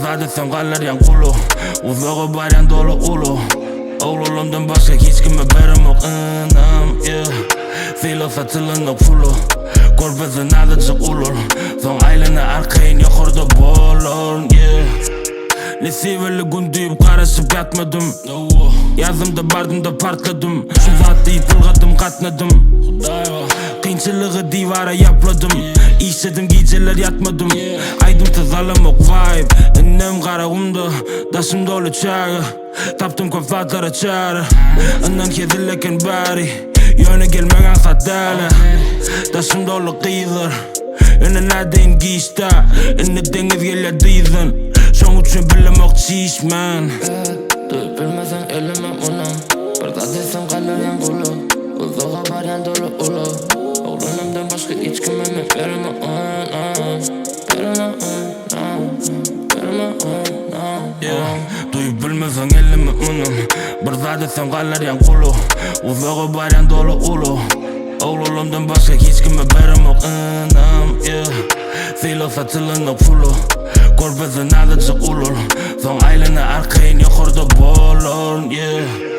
Burada desem kalır yan kulu Uzağı var yan dolu ulu Oğlumdan başka hiç kime berim yok anam yeah. Filo satılın yok fulu Korpazın alıcık ulur Son aylığına arkayın yok orada bolon yeah. Nesiveli gün deyip karışıp yatmadım Yazımda bardımda partladım Şu saatte yıpılgadım katladım Kıyınçılığı divara yapladım İşledim geceler yatmadım Aydımsız alamok vibe Önüm karağımda Daşım dolu çağı Taptım kafatlara çağrı Ondan kezileken bari Yöne gelmeyen sadale Daşım dolu kıyılar Önüne deyin giyişte Önüne deniz gele diyizin Şoň üçün bilemek çişmen Duyup bilmesen elimem unam Burada desem kalır yan kulu Uzağa var yan dolu ulu Oğlumdan başka hiç kime verime anam Verime anam Duyup bilmesen elimem unam Burada desem kalır yan kulu Uzağa var yan dolu ulu Oğlumdan başka hiç kime verime anam Filo satılın yok fulu Korpazın alıcık ulur Son aylığına arkayın yok orada bolon yeah.